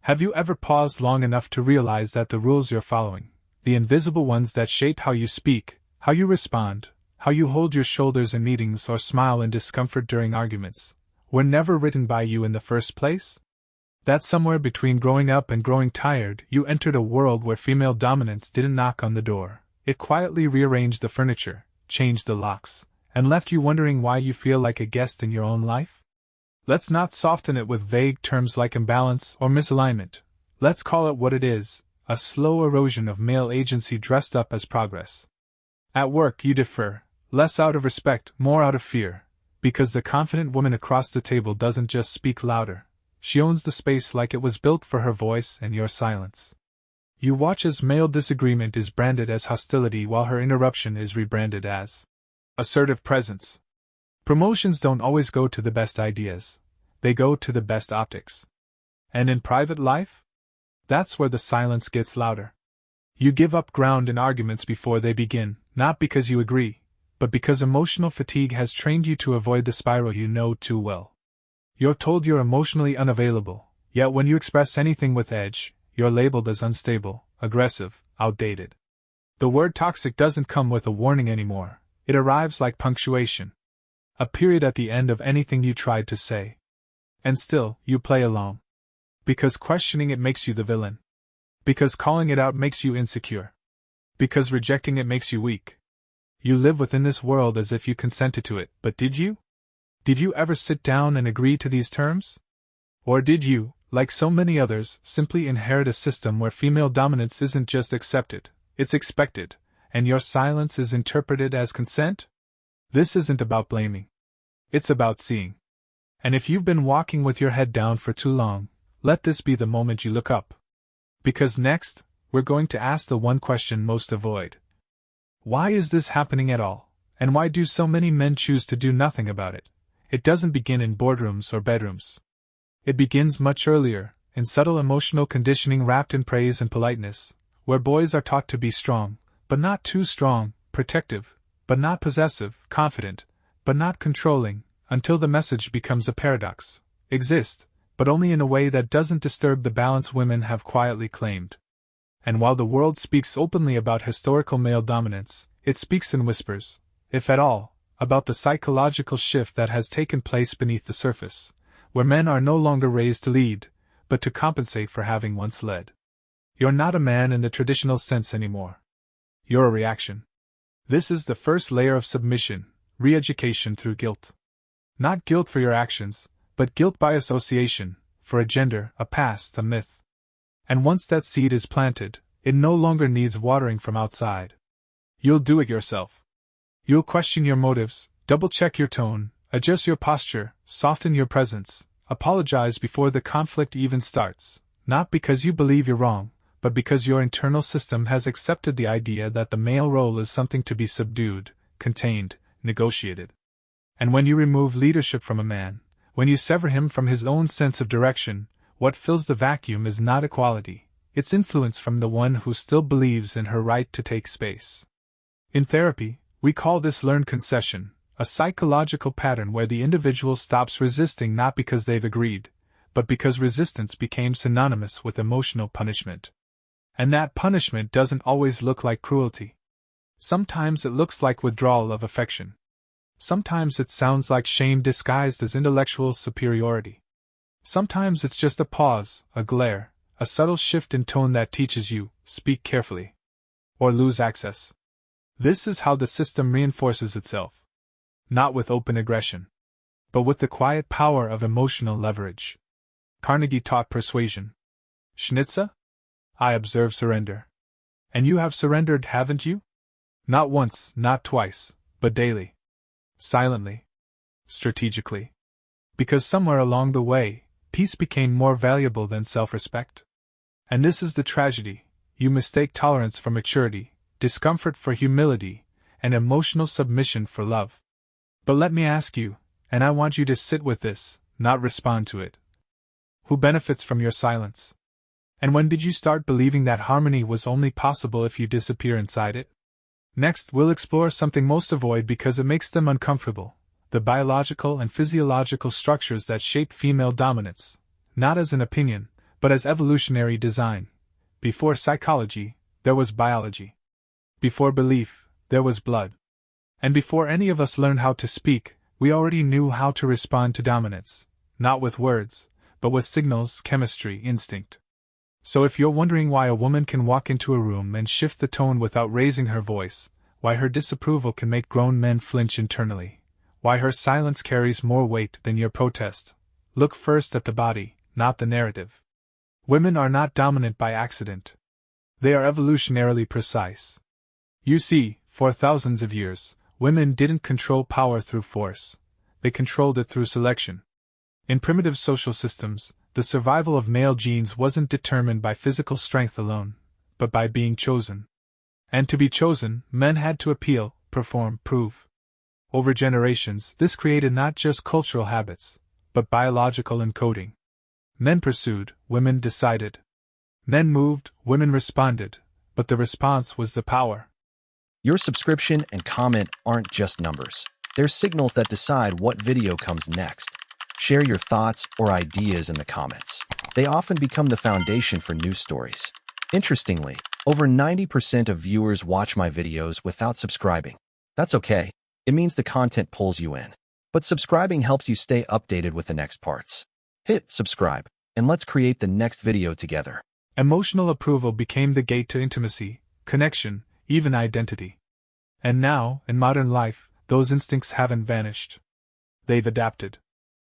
Have you ever paused long enough to realize that the rules you're following, the invisible ones that shape how you speak, how you respond, how you hold your shoulders in meetings or smile in discomfort during arguments, were never written by you in the first place? That somewhere between growing up and growing tired, you entered a world where female dominance didn't knock on the door. It quietly rearranged the furniture, changed the locks, and left you wondering why you feel like a guest in your own life? Let's not soften it with vague terms like imbalance or misalignment. Let's call it what it is, a slow erosion of male agency dressed up as progress. At work you defer, less out of respect, more out of fear, because the confident woman across the table doesn't just speak louder, she owns the space like it was built for her voice and your silence. You watch as male disagreement is branded as hostility while her interruption is rebranded as assertive presence. Promotions don't always go to the best ideas, they go to the best optics. And in private life? That's where the silence gets louder. You give up ground in arguments before they begin, not because you agree, but because emotional fatigue has trained you to avoid the spiral you know too well. You're told you're emotionally unavailable, yet when you express anything with edge, you're labeled as unstable, aggressive, outdated. The word toxic doesn't come with a warning anymore, it arrives like punctuation. A period at the end of anything you tried to say. And still, you play along. Because questioning it makes you the villain. Because calling it out makes you insecure. Because rejecting it makes you weak. You live within this world as if you consented to it, but did you? Did you ever sit down and agree to these terms? Or did you, like so many others, simply inherit a system where female dominance isn't just accepted, it's expected, and your silence is interpreted as consent? This isn't about blaming. It's about seeing. And if you've been walking with your head down for too long, let this be the moment you look up. Because next, we're going to ask the one question most avoid. Why is this happening at all, and why do so many men choose to do nothing about it? It doesn't begin in boardrooms or bedrooms. It begins much earlier, in subtle emotional conditioning wrapped in praise and politeness, where boys are taught to be strong, but not too strong, protective, but not possessive, confident, but not controlling, until the message becomes a paradox. Exist, but only in a way that doesn't disturb the balance women have quietly claimed. And while the world speaks openly about historical male dominance, it speaks in whispers, if at all, about the psychological shift that has taken place beneath the surface, where men are no longer raised to lead, but to compensate for having once led. You're not a man in the traditional sense anymore. You're a reaction. This is the first layer of submission, re-education through guilt. Not guilt for your actions, but guilt by association, for a gender, a past, a myth. And once that seed is planted, it no longer needs watering from outside. You'll do it yourself. You'll question your motives, double-check your tone, adjust your posture, soften your presence, apologize before the conflict even starts, not because you believe you're wrong, but because your internal system has accepted the idea that the male role is something to be subdued, contained, negotiated. And when you remove leadership from a man, when you sever him from his own sense of direction, what fills the vacuum is not equality, it's influence from the one who still believes in her right to take space. In therapy, we call this learned concession, a psychological pattern where the individual stops resisting not because they've agreed, but because resistance became synonymous with emotional punishment. And that punishment doesn't always look like cruelty. Sometimes it looks like withdrawal of affection. Sometimes it sounds like shame disguised as intellectual superiority. Sometimes it's just a pause, a glare, a subtle shift in tone that teaches you, speak carefully. Or lose access. This is how the system reinforces itself. Not with open aggression, but with the quiet power of emotional leverage. Carnegie taught persuasion. Schnitze? I observe surrender. And you have surrendered, haven't you? Not once, not twice, but daily. Silently. Strategically. Because somewhere along the way, peace became more valuable than self-respect. And this is the tragedy, you mistake tolerance for maturity, discomfort for humility, and emotional submission for love. But let me ask you, and I want you to sit with this, not respond to it. Who benefits from your silence? And when did you start believing that harmony was only possible if you disappear inside it? Next, we'll explore something most avoid because it makes them uncomfortable, the biological and physiological structures that shape female dominance, not as an opinion, but as evolutionary design. Before psychology, there was biology. Before belief, there was blood. And before any of us learned how to speak, we already knew how to respond to dominance, not with words, but with signals, chemistry, instinct. So if you're wondering why a woman can walk into a room and shift the tone without raising her voice, why her disapproval can make grown men flinch internally, why her silence carries more weight than your protest, look first at the body, not the narrative. Women are not dominant by accident. They are evolutionarily precise. You see, for thousands of years, women didn't control power through force. They controlled it through selection. In primitive social systems, the survival of male genes wasn't determined by physical strength alone, but by being chosen. And to be chosen, men had to appeal, perform, prove. Over generations, this created not just cultural habits, but biological encoding. Men pursued, women decided. Men moved, women responded, but the response was the power. Your subscription and comment aren't just numbers. They're signals that decide what video comes next. Share your thoughts or ideas in the comments. They often become the foundation for news stories. Interestingly, over 90% of viewers watch my videos without subscribing. That's okay. It means the content pulls you in. But subscribing helps you stay updated with the next parts. Hit subscribe, and let's create the next video together. Emotional approval became the gate to intimacy, connection, even identity. And now, in modern life, those instincts haven't vanished. They've adapted.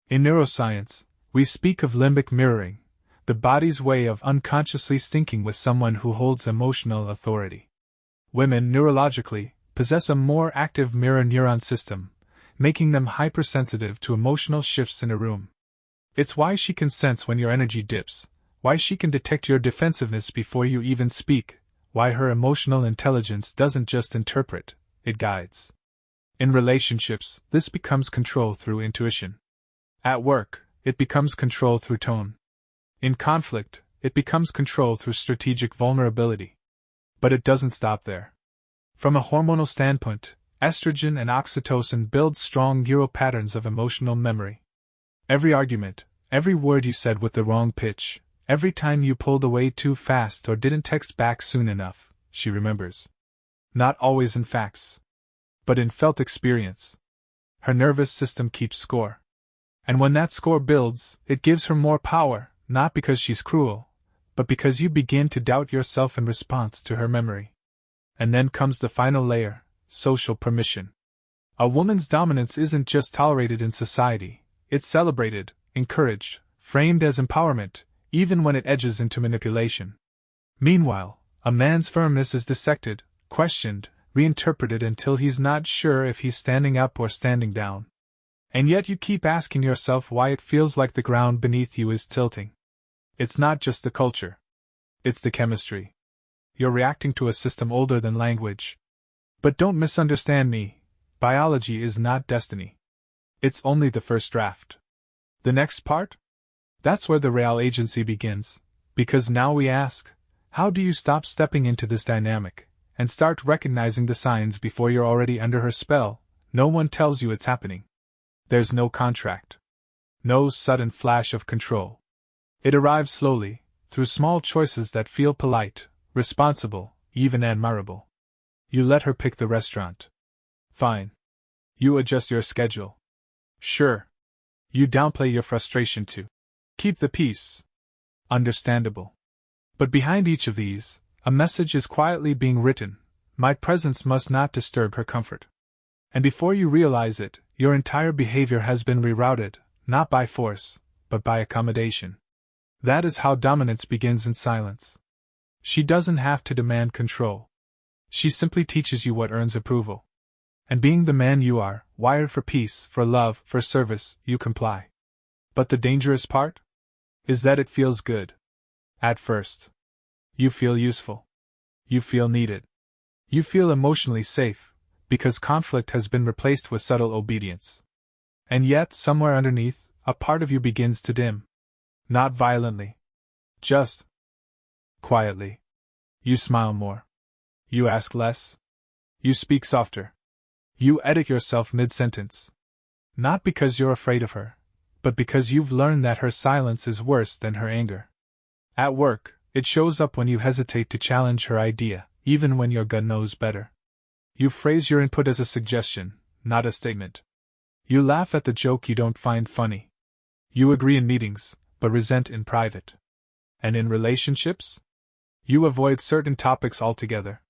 In neuroscience, we speak of limbic mirroring, the body's way of unconsciously syncing with someone who holds emotional authority. Women, neurologically, possess a more active mirror neuron system, making them hypersensitive to emotional shifts in a room. It's why she can sense when your energy dips, why she can detect your defensiveness before you even speak, why her emotional intelligence doesn't just interpret, it guides. In relationships, this becomes control through intuition. At work, it becomes control through tone. In conflict, it becomes control through strategic vulnerability. But it doesn't stop there. From a hormonal standpoint, estrogen and oxytocin build strong neural patterns of emotional memory. Every argument, every word you said with the wrong pitch, every time you pulled away too fast or didn't text back soon enough, she remembers. Not always in facts, but in felt experience. Her nervous system keeps score. And when that score builds, it gives her more power, not because she's cruel, but because you begin to doubt yourself in response to her memory. And then comes the final layer, social permission. A woman's dominance isn't just tolerated in society, it's celebrated, encouraged, framed as empowerment, even when it edges into manipulation. Meanwhile, a man's firmness is dissected, questioned, reinterpreted until he's not sure if he's standing up or standing down. And yet you keep asking yourself why it feels like the ground beneath you is tilting. It's not just the culture. It's the chemistry. You're reacting to a system older than language. But don't misunderstand me. Biology is not destiny. It's only the first draft. The next part? That's where the real agency begins, because now we ask, how do you stop stepping into this dynamic, and start recognizing the signs before you're already under her spell? No one tells you it's happening. There's no contract. No sudden flash of control. It arrives slowly, through small choices that feel polite, responsible, even admirable. You let her pick the restaurant. Fine. You adjust your schedule. Sure. You downplay your frustration to keep the peace. Understandable. But behind each of these, a message is quietly being written. My presence must not disturb her comfort. And before you realize it, your entire behavior has been rerouted, not by force, but by accommodation. That is how dominance begins in silence. She doesn't have to demand control. She simply teaches you what earns approval. And being the man you are, wired for peace, for love, for service, you comply. But the dangerous part? Is that it feels good. At first. You feel useful. You feel needed. You feel emotionally safe, because conflict has been replaced with subtle obedience. And yet, somewhere underneath, a part of you begins to dim. Not violently. Just quietly. You smile more. You ask less. You speak softer. You edit yourself mid-sentence. Not because you're afraid of her, but because you've learned that her silence is worse than her anger. At work, it shows up when you hesitate to challenge her idea, even when your gut knows better. You phrase your input as a suggestion, not a statement. You laugh at the joke you don't find funny. You agree in meetings, but resent in private. And in relationships? You avoid certain topics altogether.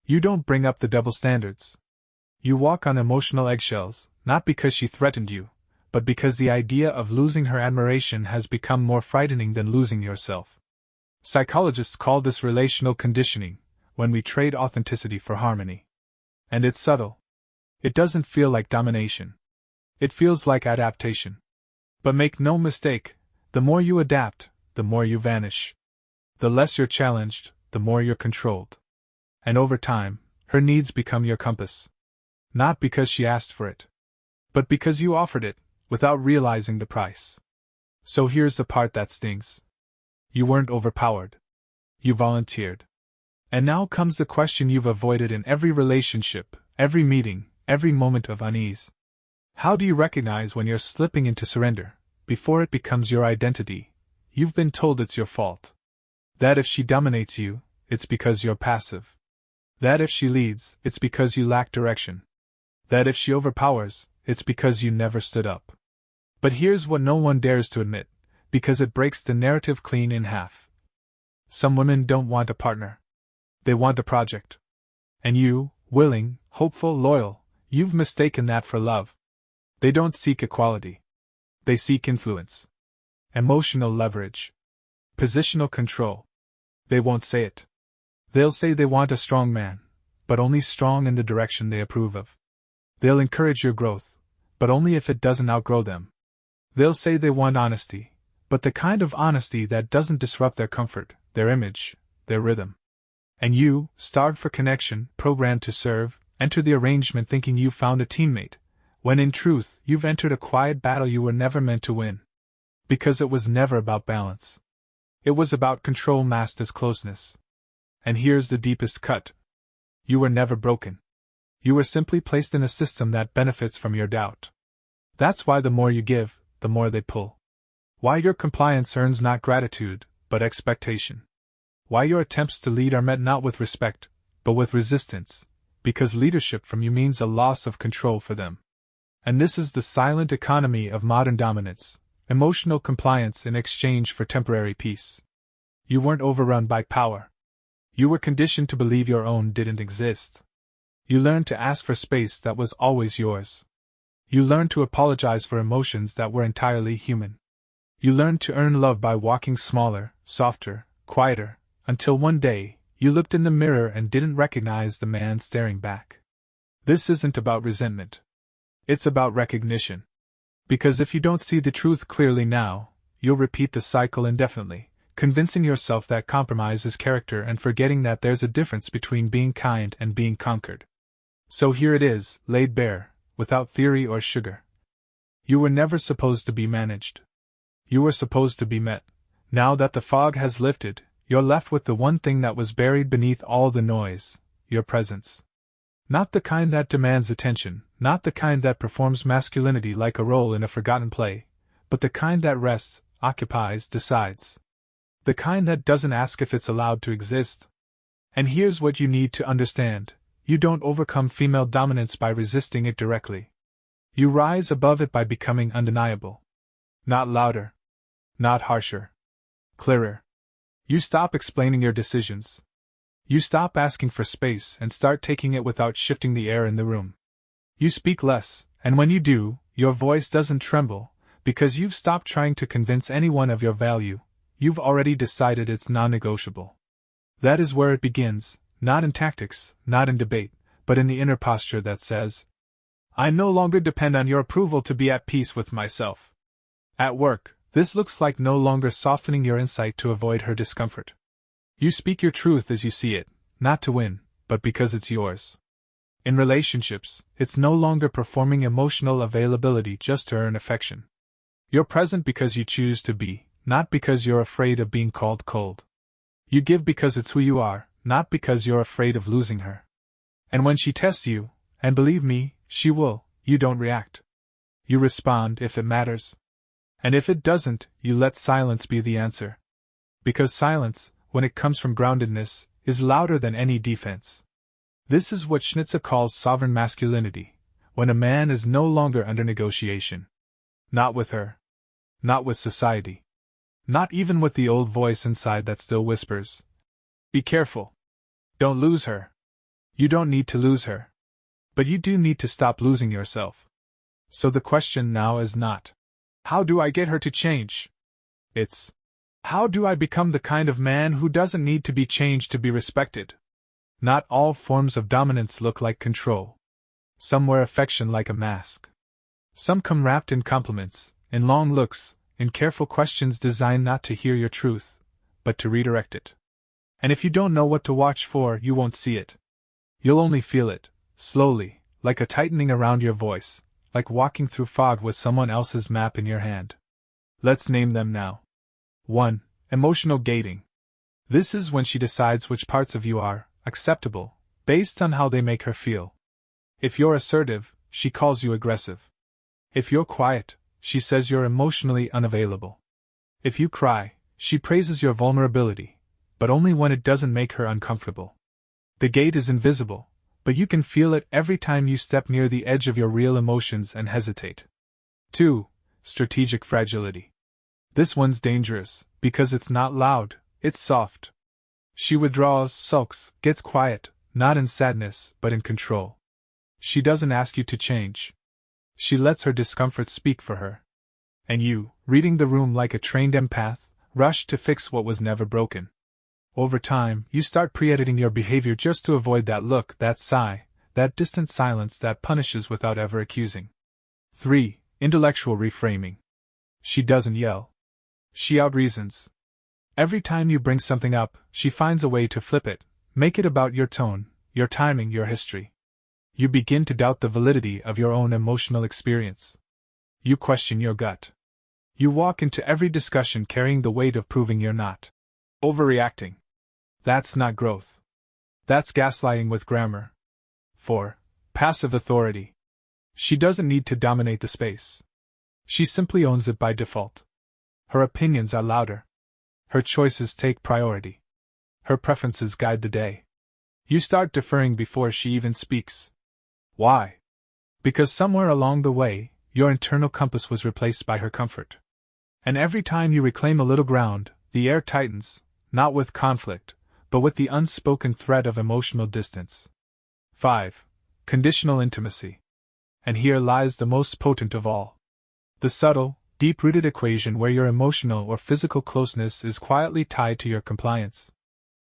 You don't bring up the double standards. You walk on emotional eggshells, not because she threatened you, but because the idea of losing her admiration has become more frightening than losing yourself. Psychologists call this relational conditioning, when we trade authenticity for harmony. And it's subtle. It doesn't feel like domination. It feels like adaptation. But make no mistake, the more you adapt, the more you vanish. The less you're challenged, the more you're controlled. And over time, her needs become your compass. Not because she asked for it, but because you offered it, without realizing the price. So here's the part that stings. You weren't overpowered. You volunteered. And now comes the question you've avoided in every relationship, every meeting, every moment of unease. How do you recognize when you're slipping into surrender, before it becomes your identity? You've been told it's your fault. That if she dominates you, it's because you're passive. That if she leads, it's because you lack direction. That if she overpowers, it's because you never stood up. But here's what no one dares to admit, because it breaks the narrative clean in half. Some women don't want a partner. They want a project. And you, willing, hopeful, loyal, you've mistaken that for love. They don't seek equality. They seek influence. Emotional leverage. Positional control. They won't say it. They'll say they want a strong man, but only strong in the direction they approve of. They'll encourage your growth, but only if it doesn't outgrow them. They'll say they want honesty, but the kind of honesty that doesn't disrupt their comfort, their image, their rhythm. And you, starved for connection, programmed to serve, enter the arrangement thinking you've found a teammate, when in truth you've entered a quiet battle you were never meant to win. Because it was never about balance. It was about control masked as closeness. And here's the deepest cut. You were never broken. You were simply placed in a system that benefits from your doubt. That's why the more you give, the more they pull. Why your compliance earns not gratitude, but expectation. Why your attempts to lead are met not with respect, but with resistance, because leadership from you means a loss of control for them. And this is the silent economy of modern dominance, emotional compliance in exchange for temporary peace. You weren't overrun by power. You were conditioned to believe your own didn't exist. You learned to ask for space that was always yours. You learned to apologize for emotions that were entirely human. You learned to earn love by walking smaller, softer, quieter, until one day, you looked in the mirror and didn't recognize the man staring back. This isn't about resentment. It's about recognition. Because if you don't see the truth clearly now, you'll repeat the cycle indefinitely, convincing yourself that compromise is character and forgetting that there's a difference between being kind and being conquered. So here it is, laid bare, without theory or sugar. You were never supposed to be managed. You were supposed to be met. Now that the fog has lifted, you're left with the one thing that was buried beneath all the noise, your presence. Not the kind that demands attention, not the kind that performs masculinity like a role in a forgotten play, but the kind that rests, occupies, decides. The kind that doesn't ask if it's allowed to exist. And here's what you need to understand. You don't overcome female dominance by resisting it directly. You rise above it by becoming undeniable. Not louder. Not harsher. Clearer. You stop explaining your decisions. You stop asking for space and start taking it without shifting the air in the room. You speak less, and when you do, your voice doesn't tremble, because you've stopped trying to convince anyone of your value. You've already decided it's non-negotiable. That is where it begins, not in tactics, not in debate, but in the inner posture that says, I no longer depend on your approval to be at peace with myself. At work, this looks like no longer softening your insight to avoid her discomfort. You speak your truth as you see it, not to win, but because it's yours. In relationships, it's no longer performing emotional availability just to earn affection. You're present because you choose to be, not because you're afraid of being called cold. You give because it's who you are, not because you're afraid of losing her. And when she tests you, and believe me, she will, you don't react. You respond if it matters. And if it doesn't, you let silence be the answer. Because silence, when it comes from groundedness, is louder than any defense. This is what Schnitze calls sovereign masculinity, when a man is no longer under negotiation. Not with her. Not with society. Not even with the old voice inside that still whispers, "Be careful. Don't lose her." You don't need to lose her. But you do need to stop losing yourself. So the question now is not, how do I get her to change? It's, how do I become the kind of man who doesn't need to be changed to be respected? Not all forms of dominance look like control. Some wear affection like a mask. Some come wrapped in compliments, in long looks, in careful questions designed not to hear your truth, but to redirect it. And if you don't know what to watch for, you won't see it. You'll only feel it, slowly, like a tightening around your voice, like walking through fog with someone else's map in your hand. Let's name them now. 1. Emotional gating. This is when she decides which parts of you are acceptable, based on how they make her feel. If you're assertive, she calls you aggressive. If you're quiet, she says you're emotionally unavailable. If you cry, she praises your vulnerability, but only when it doesn't make her uncomfortable. The gate is invisible, but you can feel it every time you step near the edge of your real emotions and hesitate. 2. Strategic fragility. This one's dangerous, because it's not loud, it's soft. She withdraws, sulks, gets quiet, not in sadness, but in control. She doesn't ask you to change. She lets her discomfort speak for her. And you, reading the room like a trained empath, rush to fix what was never broken. Over time, you start pre-editing your behavior just to avoid that look, that sigh, that distant silence that punishes without ever accusing. 3. Intellectual reframing. She doesn't yell. She outreasons. Every time you bring something up, she finds a way to flip it, make it about your tone, your timing, your history. You begin to doubt the validity of your own emotional experience. You question your gut. You walk into every discussion carrying the weight of proving you're not overreacting. That's not growth. That's gaslighting with grammar. 4. Passive authority. She doesn't need to dominate the space. She simply owns it by default. Her opinions are louder. Her choices take priority. Her preferences guide the day. You start deferring before she even speaks. Why? Because somewhere along the way, your internal compass was replaced by her comfort. And every time you reclaim a little ground, the air tightens, not with conflict, but with the unspoken threat of emotional distance. 5. Conditional intimacy. And here lies the most potent of all. The subtle, deep-rooted equation where your emotional or physical closeness is quietly tied to your compliance.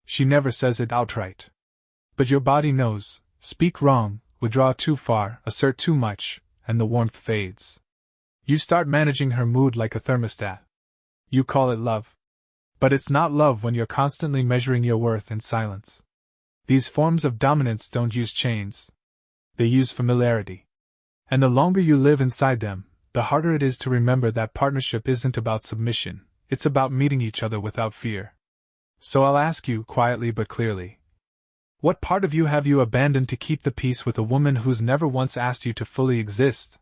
She never says it outright. But your body knows, speak wrong, withdraw too far, assert too much, and the warmth fades. You start managing her mood like a thermostat. You call it love. But it's not love when you're constantly measuring your worth in silence. These forms of dominance don't use chains. They use familiarity. And the longer you live inside them, the harder it is to remember that partnership isn't about submission, it's about meeting each other without fear. So I'll ask you, quietly but clearly, what part of you have you abandoned to keep the peace with a woman who's never once asked you to fully exist?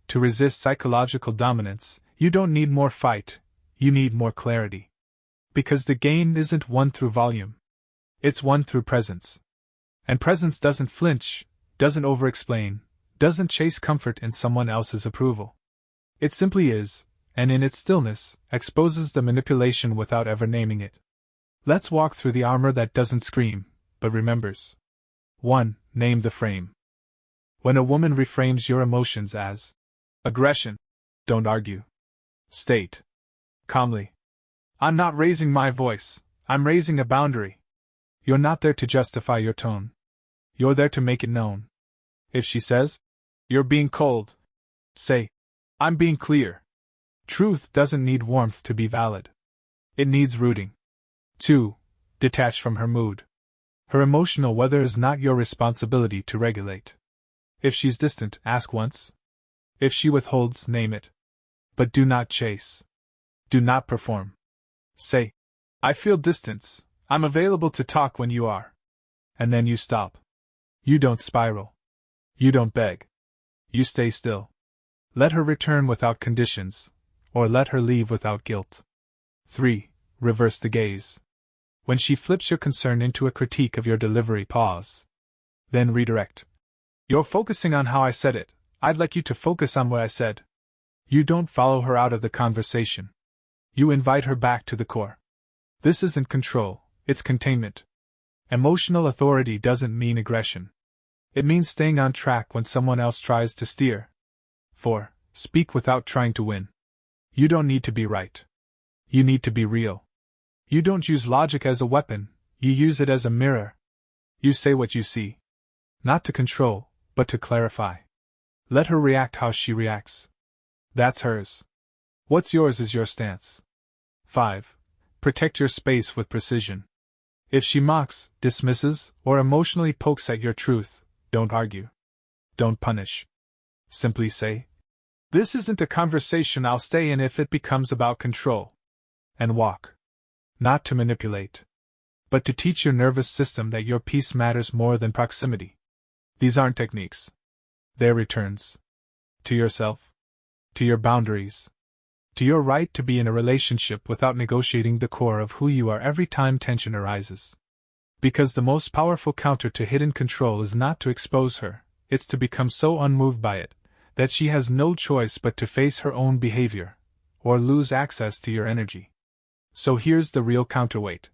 To resist psychological dominance, you don't need more fight, you need more clarity. Because the game isn't won through volume. It's won through presence. And presence doesn't flinch, doesn't over-explain, doesn't chase comfort in someone else's approval. It simply is, and in its stillness, exposes the manipulation without ever naming it. Let's walk through the armor that doesn't scream, but remembers. 1. Name the frame. When a woman reframes your emotions as aggression, don't argue. State calmly, I'm not raising my voice, I'm raising a boundary. You're not there to justify your tone. You're there to make it known. If she says, you're being cold, say, I'm being clear. Truth doesn't need warmth to be valid. It needs rooting. 2. Detach from her mood. Her emotional weather is not your responsibility to regulate. If she's distant, ask once. If she withholds, name it. But do not chase. Do not perform. Say, I feel distance, I'm available to talk when you are. And then you stop. You don't spiral. You don't beg. You stay still. Let her return without conditions, or let her leave without guilt. 3. reverse the gaze. When she flips your concern into a critique of your delivery, pause. Then redirect. You're focusing on how I said it. I'd like you to focus on what I said. You don't follow her out of the conversation. You invite her back to the core. This isn't control, it's containment. Emotional authority doesn't mean aggression. It means staying on track when someone else tries to steer. 4. Speak without trying to win. You don't need to be right. You need to be real. You don't use logic as a weapon, you use it as a mirror. You say what you see. Not to control, but to clarify. Let her react how she reacts. That's hers. What's yours is your stance. 5. Protect your space with precision. If she mocks, dismisses, or emotionally pokes at your truth, don't argue. Don't punish. Simply say, "This isn't a conversation I'll stay in if it becomes about control." And walk. Not to manipulate, but to teach your nervous system that your peace matters more than proximity. These aren't techniques. They're returns. To yourself. To your boundaries. To your right to be in a relationship without negotiating the core of who you are every time tension arises. Because the most powerful counter to hidden control is not to expose her, it's to become so unmoved by it that she has no choice but to face her own behavior, or lose access to your energy. So here's the real counterweight.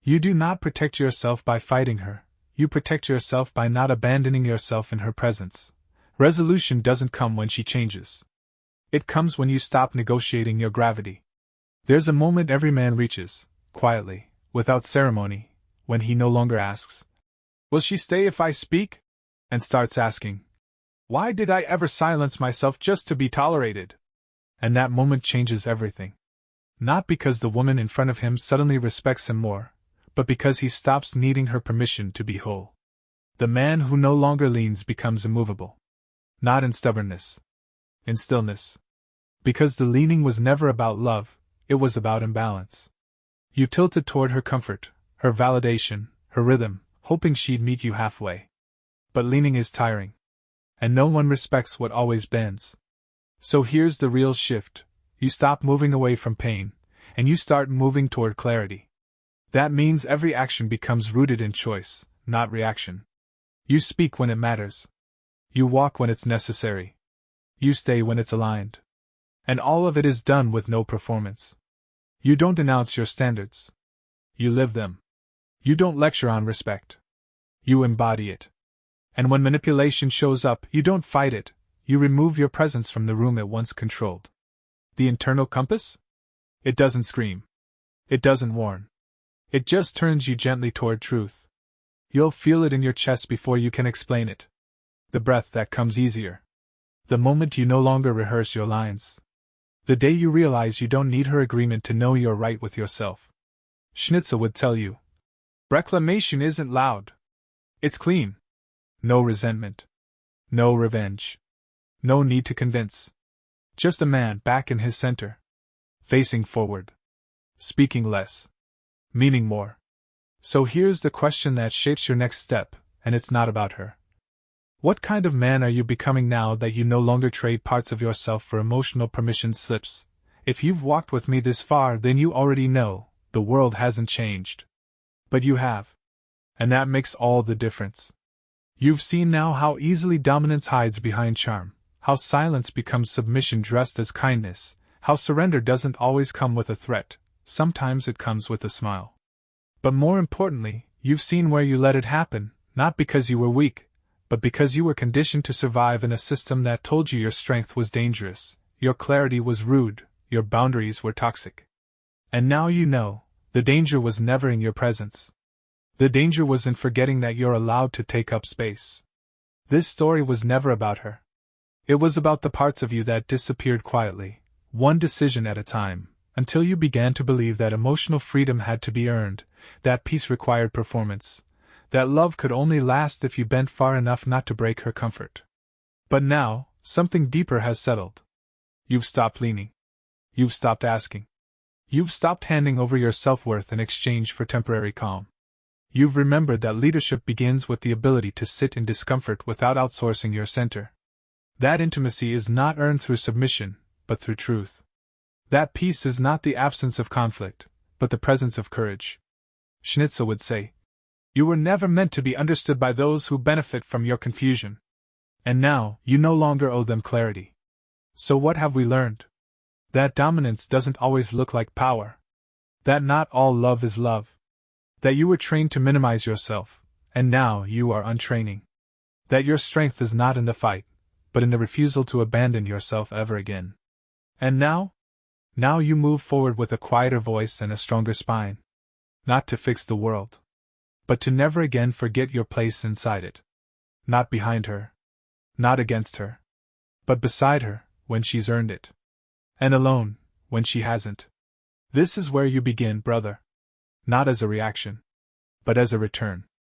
You do not protect yourself by fighting her, you protect yourself by not abandoning yourself in her presence. Resolution doesn't come when she changes. It comes when you stop negotiating your gravity. There's a moment every man reaches, quietly, without ceremony, when he no longer asks, "Will she stay if I speak?" and starts asking, "Why did I ever silence myself just to be tolerated?" And that moment changes everything. Not because the woman in front of him suddenly respects him more, but because he stops needing her permission to be whole. The man who no longer leans becomes immovable. Not in stubbornness. In stillness. Because the leaning was never about love, it was about imbalance. You tilted toward her comfort, her validation, her rhythm, hoping she'd meet you halfway. But leaning is tiring. And no one respects what always bends. So here's the real shift. You stop moving away from pain, and you start moving toward clarity. That means every action becomes rooted in choice, not reaction. You speak when it matters. You walk when it's necessary. You stay when it's aligned. And all of it is done with no performance. You don't announce your standards. You live them. You don't lecture on respect. You embody it. And when manipulation shows up, you don't fight it, you remove your presence from the room it once controlled. The internal compass? It doesn't scream. It doesn't warn. It just turns you gently toward truth. You'll feel it in your chest before you can explain it. The breath that comes easier. The moment you no longer rehearse your lines. The day you realize you don't need her agreement to know you're right with yourself. Schnitze would tell you, reclamation isn't loud. It's clean. No resentment. No revenge. No need to convince. Just a man back in his center. Facing forward. Speaking less. Meaning more. So here's the question that shapes your next step, and it's not about her. What kind of man are you becoming now that you no longer trade parts of yourself for emotional permission slips? If you've walked with me this far, then you already know, the world hasn't changed. But you have. And that makes all the difference. You've seen now how easily dominance hides behind charm, how silence becomes submission dressed as kindness, how surrender doesn't always come with a threat, sometimes it comes with a smile. But more importantly, you've seen where you let it happen, not because you were weak, but because you were conditioned to survive in a system that told you your strength was dangerous, your clarity was rude, your boundaries were toxic. And now you know, the danger was never in your presence. The danger was in forgetting that you're allowed to take up space. This story was never about her. It was about the parts of you that disappeared quietly, one decision at a time, until you began to believe that emotional freedom had to be earned, that peace required performance, that love could only last if you bent far enough not to break her comfort. But now, something deeper has settled. You've stopped leaning. You've stopped asking. You've stopped handing over your self-worth in exchange for temporary calm. You've remembered that leadership begins with the ability to sit in discomfort without outsourcing your center. That intimacy is not earned through submission, but through truth. That peace is not the absence of conflict, but the presence of courage. Schnitze would say, "You were never meant to be understood by those who benefit from your confusion. And now, you no longer owe them clarity." So what have we learned? That dominance doesn't always look like power. That not all love is love. That you were trained to minimize yourself, and now you are untraining. That your strength is not in the fight, but in the refusal to abandon yourself ever again. And now? Now you move forward with a quieter voice and a stronger spine. Not to fix the world, but to never again forget your place inside it. Not behind her. Not against her. But beside her, when she's earned it. And alone, when she hasn't. This is where you begin, brother. Not as a reaction, but as a return.